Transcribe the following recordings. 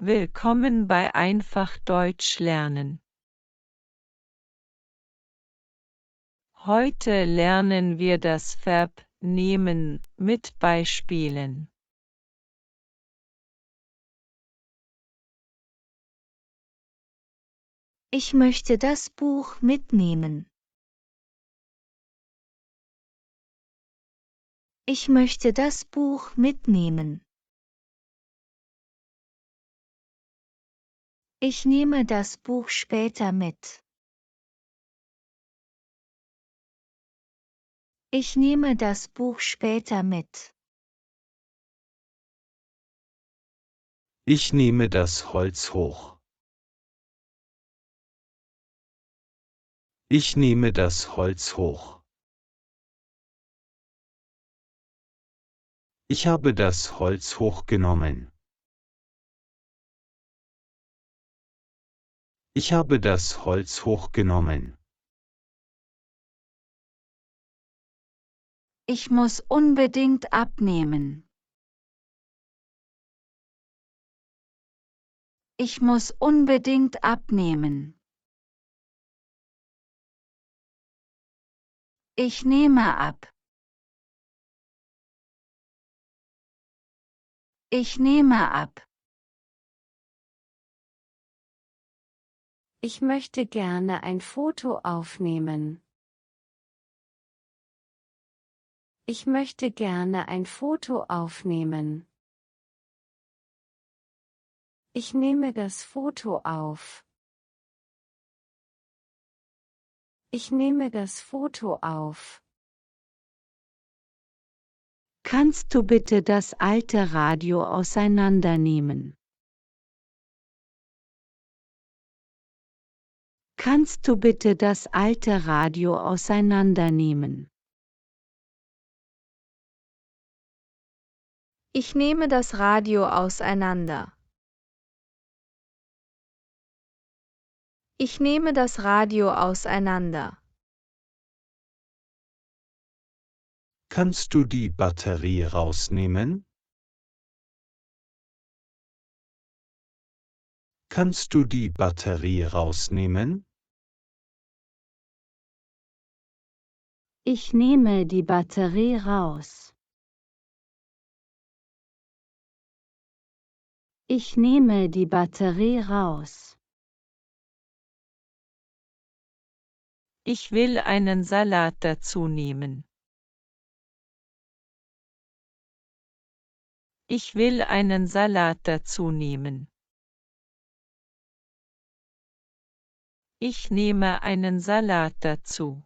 Willkommen bei Einfach Deutsch lernen. Heute lernen wir das Verb nehmen mit Beispielen. Ich möchte das Buch mitnehmen. Ich möchte das Buch mitnehmen. Ich nehme das Buch später mit. Ich nehme das Buch später mit. Ich nehme das Holz hoch. Ich nehme das Holz hoch. Ich habe das Holz hochgenommen. Ich habe das Holz hochgenommen. Ich muss unbedingt abnehmen. Ich muss unbedingt abnehmen. Ich nehme ab. Ich nehme ab. Ich möchte gerne ein Foto aufnehmen. Ich möchte gerne ein Foto aufnehmen. Ich nehme das Foto auf. Ich nehme das Foto auf. Kannst du bitte das alte Radio auseinandernehmen? Kannst du bitte das alte Radio auseinandernehmen? Ich nehme das Radio auseinander. Ich nehme das Radio auseinander. Kannst du die Batterie rausnehmen? Kannst du die Batterie rausnehmen? Ich nehme die Batterie raus. Ich nehme die Batterie raus. Ich will einen Salat dazu nehmen. Ich will einen Salat dazu nehmen. Ich nehme einen Salat dazu.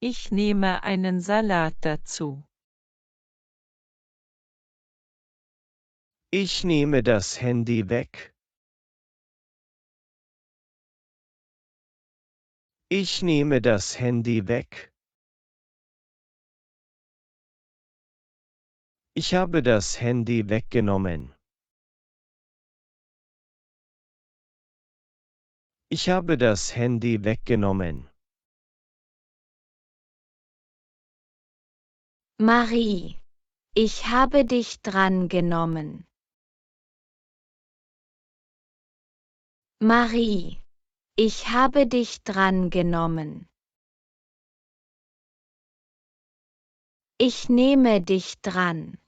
Ich nehme einen Salat dazu. Ich nehme das Handy weg. Ich nehme das Handy weg. Ich habe das Handy weggenommen. Ich habe das Handy weggenommen. Marie, ich habe dich drangenommen. Marie, ich habe dich drangenommen. Ich nehme dich dran.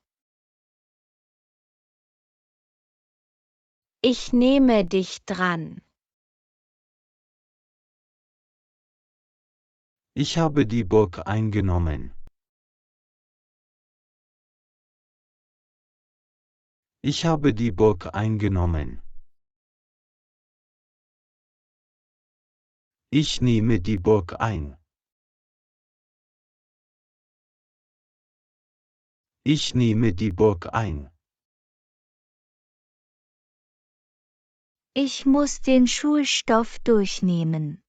Ich nehme dich dran. Ich habe die Burg eingenommen. Ich habe die Burg eingenommen. Ich nehme die Burg ein. Ich nehme die Burg ein. Ich muss den Schulstoff durchnehmen.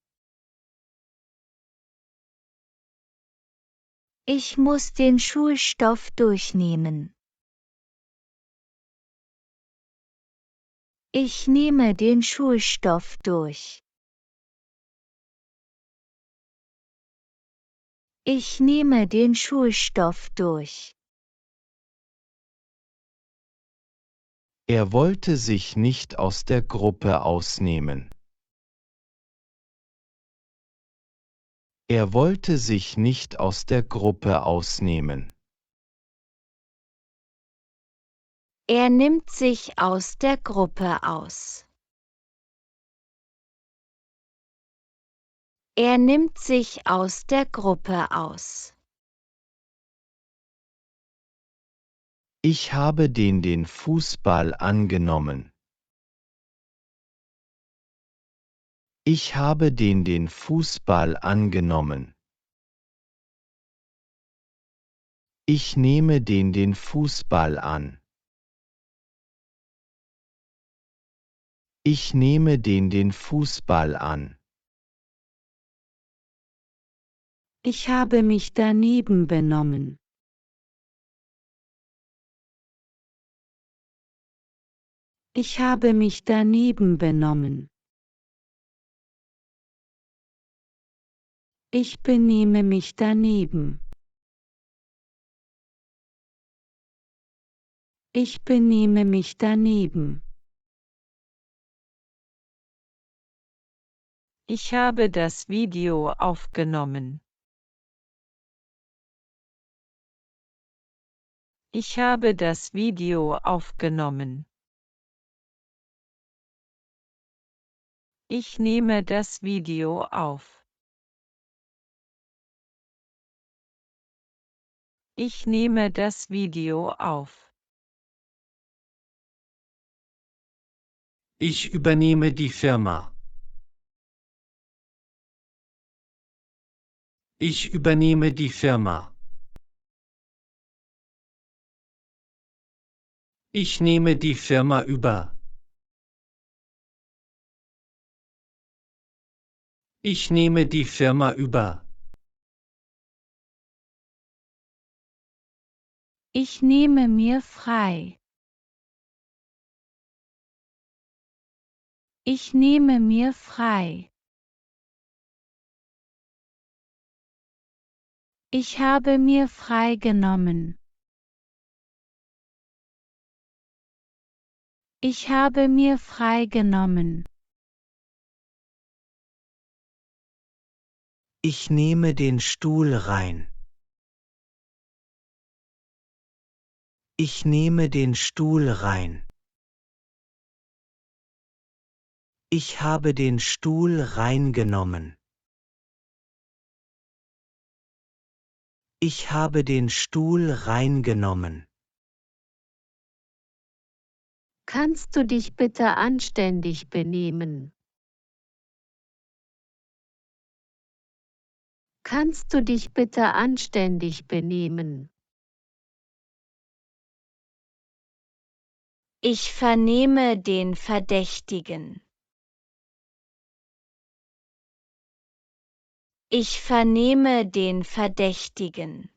Ich muss den Schulstoff durchnehmen. Ich nehme den Schulstoff durch. Ich nehme den Schulstoff durch. Er wollte sich nicht aus der Gruppe ausnehmen. Er wollte sich nicht aus der Gruppe ausnehmen. Er nimmt sich aus der Gruppe aus. Er nimmt sich aus der Gruppe aus. Ich habe den Fußball angenommen. Ich habe den Fußball angenommen. Ich nehme den Fußball an. Ich nehme den Fußball an. Ich habe mich daneben benommen. Ich habe mich daneben benommen. Ich benehme mich daneben. Ich benehme mich daneben. Ich habe das Video aufgenommen. Ich habe das Video aufgenommen. Ich nehme das Video auf. Ich nehme das Video auf. Ich übernehme die Firma. Ich übernehme die Firma. Ich nehme die Firma über. Ich nehme die Firma über. Ich nehme mir frei. Ich nehme mir frei. Ich habe mir frei genommen. Ich habe mir frei genommen. Ich nehme den Stuhl rein. Ich nehme den Stuhl rein. Ich habe den Stuhl reingenommen. Ich habe den Stuhl reingenommen. Kannst du dich bitte anständig benehmen? Kannst du dich bitte anständig benehmen? Ich vernehme den Verdächtigen. Ich vernehme den Verdächtigen.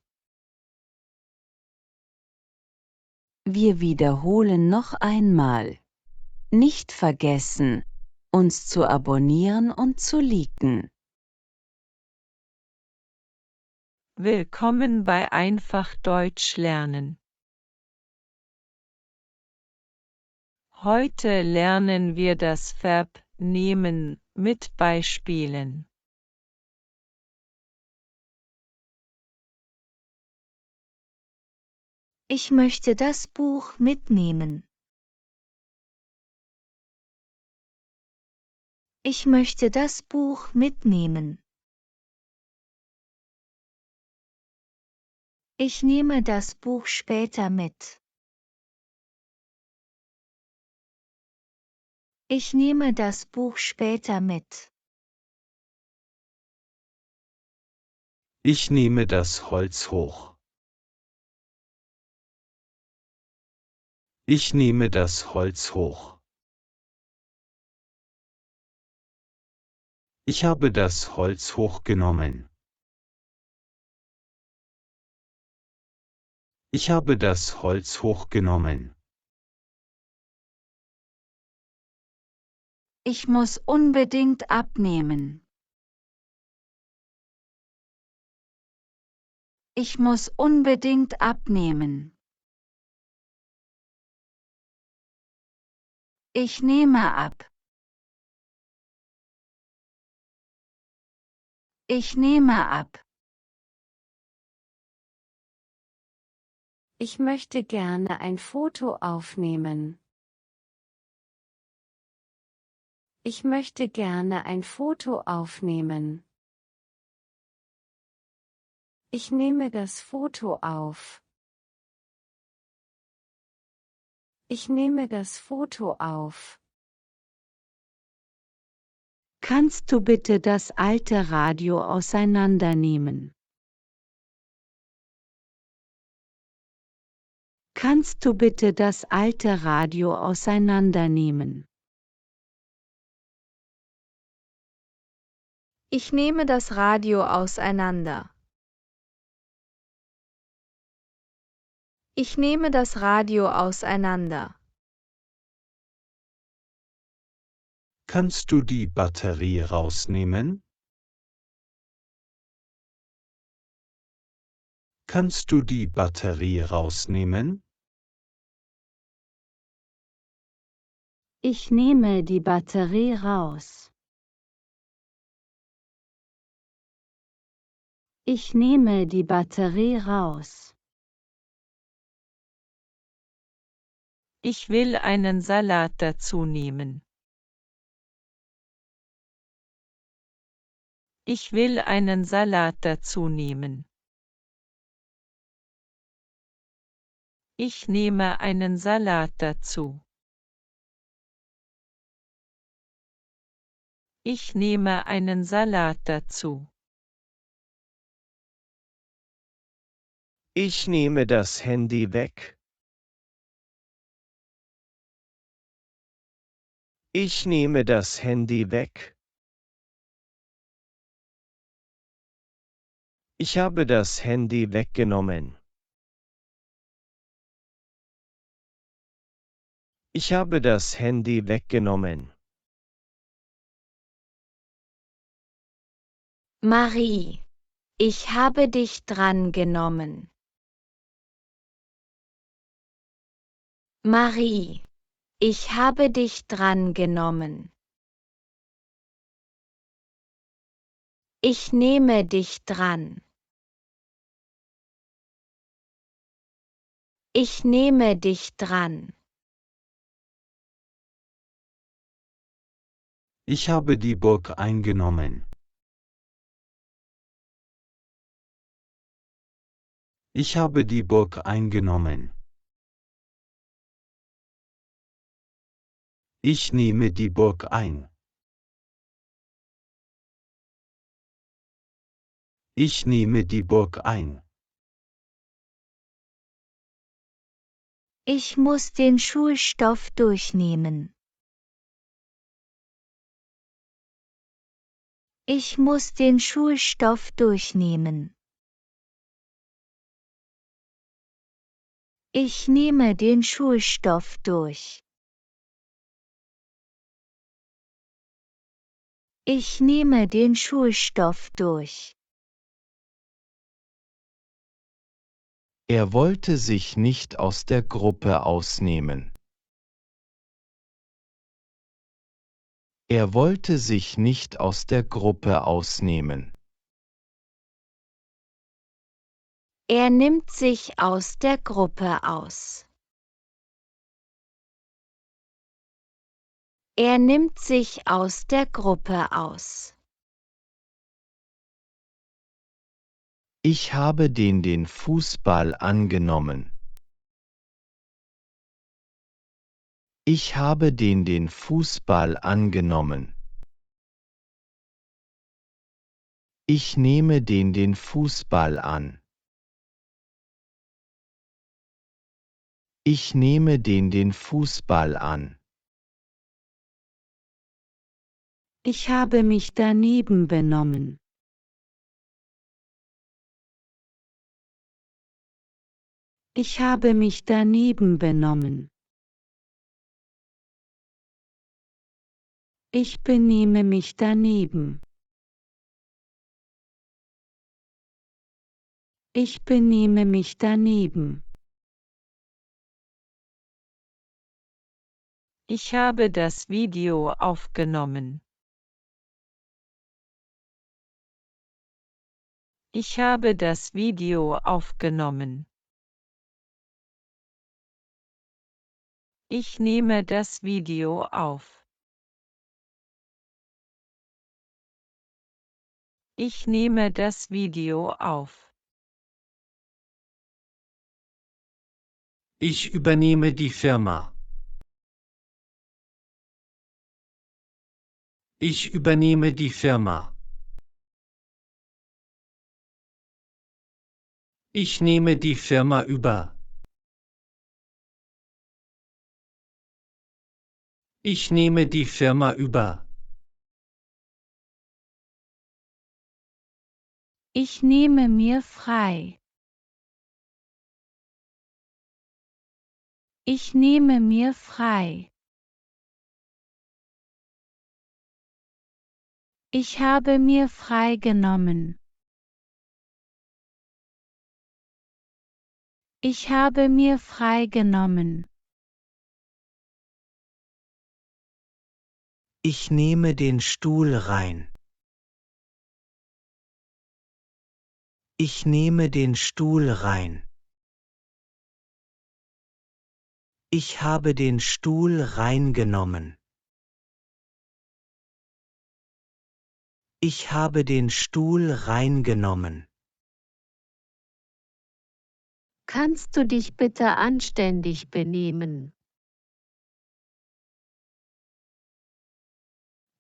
Wir wiederholen noch einmal. Nicht vergessen, uns zu abonnieren und zu liken. Willkommen bei Einfach Deutsch lernen. Heute lernen wir das Verb nehmen mit Beispielen. Ich möchte das Buch mitnehmen. Ich möchte das Buch mitnehmen. Ich nehme das Buch später mit. Ich nehme das Buch später mit. Ich nehme das Holz hoch. Ich nehme das Holz hoch. Ich habe das Holz hochgenommen. Ich habe das Holz hochgenommen. Ich muss unbedingt abnehmen. Ich muss unbedingt abnehmen. Ich nehme ab. Ich nehme ab. Ich möchte gerne ein Foto aufnehmen. Ich möchte gerne ein Foto aufnehmen. Ich nehme das Foto auf. Ich nehme das Foto auf. Kannst du bitte das alte Radio auseinandernehmen? Kannst du bitte das alte Radio auseinandernehmen? Ich nehme das Radio auseinander. Ich nehme das Radio auseinander. Kannst du die Batterie rausnehmen? Kannst du die Batterie rausnehmen? Ich nehme die Batterie raus. Ich nehme die Batterie raus. Ich will einen Salat dazu nehmen. Ich will einen Salat dazu nehmen. Ich nehme einen Salat dazu. Ich nehme einen Salat dazu. Ich nehme das Handy weg. Ich nehme das Handy weg. Ich habe das Handy weggenommen. Ich habe das Handy weggenommen. Marie, ich habe dich drangenommen. Marie, ich habe dich drangenommen. Ich nehme dich dran. Ich nehme dich dran. Ich habe die Burg eingenommen. Ich habe die Burg eingenommen. Ich nehme die Burg ein. Ich nehme die Burg ein. Ich muss den Schulstoff durchnehmen. Ich muss den Schulstoff durchnehmen. Ich nehme den Schulstoff durch. Ich nehme den Schulstoff durch. Er wollte sich nicht aus der Gruppe ausnehmen. Er wollte sich nicht aus der Gruppe ausnehmen. Er nimmt sich aus der Gruppe aus. Er nimmt sich aus der Gruppe aus. Ich habe den Fußball angenommen. Ich habe den Fußball angenommen. Ich nehme den Fußball an. Ich nehme den Fußball an. Ich habe mich daneben benommen. Ich habe mich daneben benommen. Ich benehme mich daneben. Ich benehme mich daneben. Ich habe das Video aufgenommen. Ich habe das Video aufgenommen. Ich nehme das Video auf. Ich nehme das Video auf. Ich übernehme die Firma. Ich übernehme die Firma. Ich nehme die Firma über. Ich nehme die Firma über. Ich nehme mir frei. Ich nehme mir frei. Ich habe mir frei genommen. Ich habe mir frei genommen. Ich nehme den Stuhl rein. Ich nehme den Stuhl rein. Ich habe den Stuhl reingenommen. Ich habe den Stuhl reingenommen. Kannst du dich bitte anständig benehmen?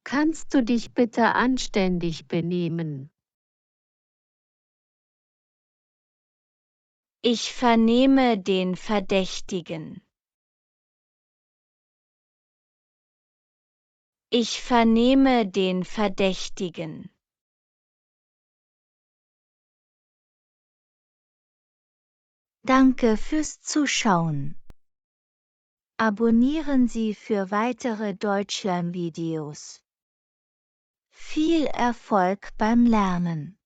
Kannst du dich bitte anständig benehmen? Ich vernehme den Verdächtigen. Ich vernehme den Verdächtigen. Danke fürs Zuschauen. Abonnieren Sie für weitere Deutschlernvideos. Viel Erfolg beim Lernen!